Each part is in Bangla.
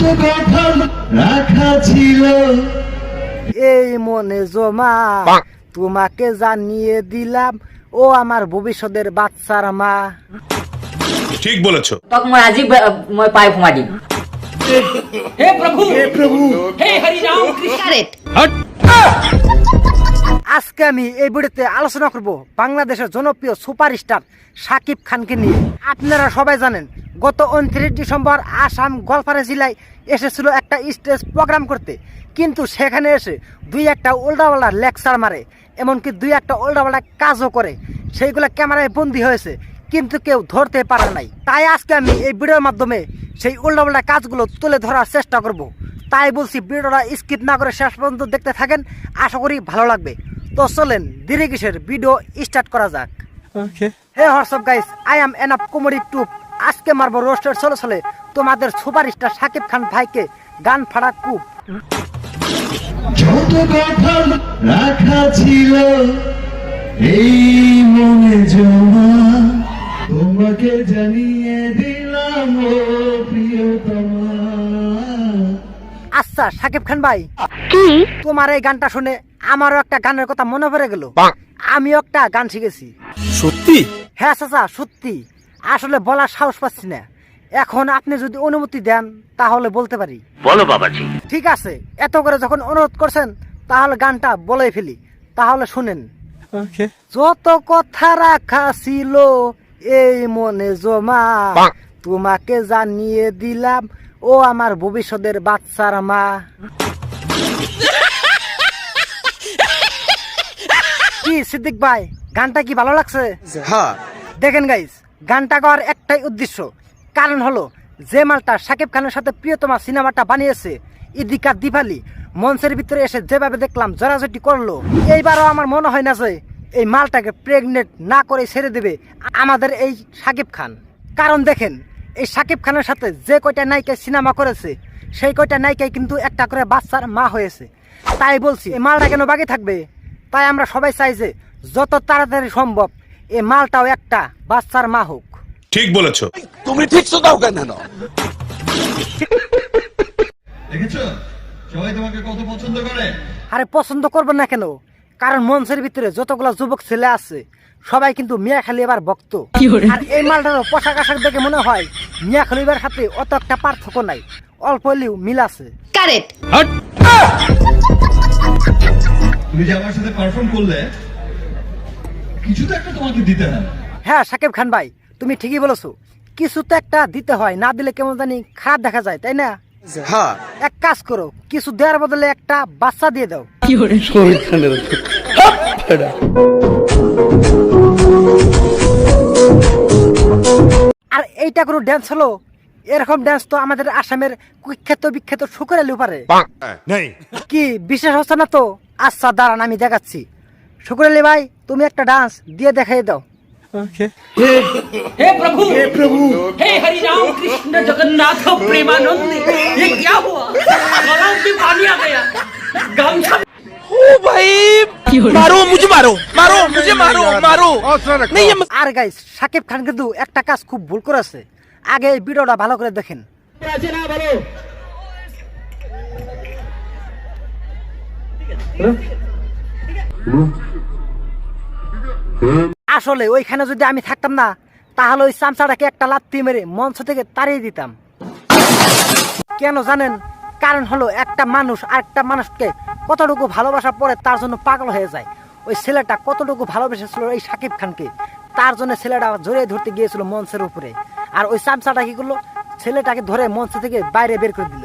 যত কথা রাখা ছিল এই মনে জমা তোমাকে জানিয়ে দিলাম, ও আমার ভবিষ্যতের বাচ্চার মা। ঠিক বলেছো। তক মই আজি মই পাই ফোমা দিম। হে প্রভু হে হরি রাম কৃষ্ণ। আজকে আমি এই ভিডিওতে আলোচনা করব বাংলাদেশের জনপ্রিয় সুপারস্টার শাকিব খানকে নিয়ে। আপনারা সবাই জানেন গত 29 ডিসেম্বর আসাম গোয়ালপাড়া জেলায় এসেছিল একটা স্টেজ প্রোগ্রাম করতে, কিন্তু সেখানে এসে দুই একটা উল্টাপাল্টা লেকচার মারে, এমনকি দুই একটা উল্টাপাল্টা কাজও করে। সেইগুলো ক্যামেরায় বন্দী হয়েছে, কিন্তু কেউ ধরতে পারে নাই। তাই আজকে আমি এই ভিডিওর মাধ্যমে সেই উল্টাপাল্টা কাজগুলো তুলে ধরার চেষ্টা করব। তাই বলছি ভিডিওটা স্কিপ না করে শেষ পর্যন্ত দেখতে থাকেন, আশা করি ভালো লাগবে। তো চলেন দেরি কিসের, ভিডিও স্টার্ট করা যাক। Hey WhatsApp guys, I am enough comedy tube. আজকে মারবো রোস্টার চলে তোমাদের সুপারস্টার শাকিব খান ভাইকে গান ফাড়া কুপ। যত কথা রাখা ছিল এই মনে জমা তোমাকে জানিয়ে দিলাম ও প্রিয়তমা। আচ্ছা শাকিব খান ভাই, তোমার এই গানটা শুনে আমারও একটা গানের কথা মনে পড়ে গেল। আমিও একটা গান শিখেছি। সত্যি? হ্যাঁ চাচা সত্যি, আসলে বলার সাহস পাচ্ছি না। এখন আপনি যদি অনুমতি দেন তাহলে বলতে পারি। বলো বাবাজি। ঠিক আছে, এত করে যখন অনুরোধ করছেন তাহলে গানটা বলে ফেলি, তাহলে শুনেন। যত কথা রাখা ছিল এই মনে জমা তোমাকে জানিয়ে দিলাম, ও আমার ভবিষ্যতের বাচ্চার মা। কি সিদ্দিক ভাই, গানটা কি ভালো লাগছে? হ্যাঁ। দেখেন গাইস, গানটা গাওয়ার একটাই উদ্দেশ্য, কারণ হলো যে মালটা শাকিব খানের সাথে প্রিয়তমা সিনেমাটা বানিয়েছে ইদিকা দিপালি, মঞ্চের ভিতরে এসে যেভাবে দেখলাম জড়াজড়ি করলো, এইবারও আমার মনে হয় না যে এই মালটাকে প্রেগনেন্ট না করে ছেড়ে দেবে আমাদের এই শাকিব খান। কারণ দেখেন, এই শাকিব খানের সাথে যে কয়টা নায়িকা সিনেমা করেছে সেই কয়টা নায়িকাই কিন্তু একটা করে বাচ্চার মা হয়েছে। তাই বলছি এই মালটা কেন বাকি থাকবে? তাই আমরা সবাই চাই যে যত তাড়াতাড়ি সম্ভব এই মালটাও একটা বাচ্চার মা হোক। ঠিক বলেছো। তুমি ঠিক দাও কেন? দেখেছো সবাই তোমাকে কত পছন্দ করে। আরে পছন্দ করবেন না কেন? কারণ মঞ্চের ভিতরে যতগুলো যুবক ছেলে আছে সবাই কিন্তু মিয়াখালী এবার ভক্ত। আর এই মালটারও পোশাক আশাক দেখে মনে হয় মিয়াখালী এবার সাথে অত একটা পার্থক্য নাই, অল্প হলেও মিল আছে। কারেক্ট। তুমি যে আমার সাথে পারফর্ম করলে কিছু তো একটা তোমাকে দিতে হবে। হ্যাঁ শাকিব খান ভাই, তুমি ঠিকই বলেছো, কিছু তো একটা দিতে হয়, না দিলে কেমন জানি খারাপ দেখা যায়, তাই না? হ্যাঁ। এক কাজ করো, কিছু দেওয়ার বদলে একটা বাচ্চা দিয়ে দাও। আর এইটা কোনো ড্যান্স হলো? এরকম ড্যান্স তো আমাদের আসামের কুখ্যাত বিখ্যাত শুকুর আলী পারে। কি বিশেষ হচ্ছে না তো? আচ্ছা দাঁড়ান আমি দেখাচ্ছি। শুকুর আলী ভাই, তুমি একটা ডান্স দিয়ে দেখাই দাও। हे प्रभु हे हरि राम कृष्ण जगन्नाथ प्रेमानंद, ये क्या हुआ? गलाव में पानी आ गया। गमछा ओ भाई मारो मुझे, मारो नहीं ये আর গাইস, শাকিব খান কিন্তু একটা কাজ খুব ভুল করেছে। আগে এই ভিডিওটা ভালো করে দেখেন। আসলে ওইখানে যদি আমি থাকতাম না, তাহলে ওই চামচাটাকে একটা লাথি মেরে মঞ্চ থেকে তাড়িয়ে দিতাম। কেন জানেন? কারণ হলো একটা মানুষ আরেকটা মানুষকে কতটুকু ভালোবাসা পরে তার জন্য পাগল হয়ে যায়। ওই ছেলেটা কতটুকু ভালোবেসেছিল এই শাকিব খানকে, তার জন্য ছেলেটা জড়িয়ে ধরতে গিয়েছিল মঞ্চের উপরে। আর ওই চামচাটা কি করলো? ছেলেটাকে ধরে মঞ্চ থেকে বাইরে বের করে দিল।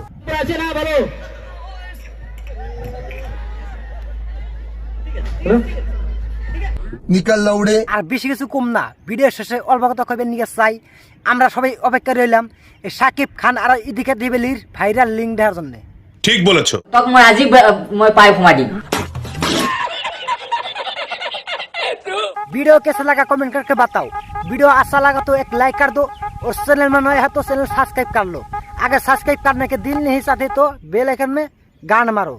निकल लौड़े। আর বেশি কিছু কম না, ভিডিও শেষে অল্প কথা কইবেন নিয়ে চাই। আমরা সবাই অপেক্ষা রইলাম এই শাকিব খান আর ইদিকা দিবেলির ভাইরাল লিঙ্ক দেওয়ার জন্য। ঠিক বলেছো। तक मैं आज मैं पाई फोमा दिम। वीडियो कैसा लगा कमेंट करके बताओ। वीडियो अच्छा लगा तो एक लाइक कर दो, और चैनल में नया है तो चैनल सब्सक्राइब कर लो। अगर सब्सक्राइब करने के दिल नहीं चाहते तो बेल आइकन में गान मारो।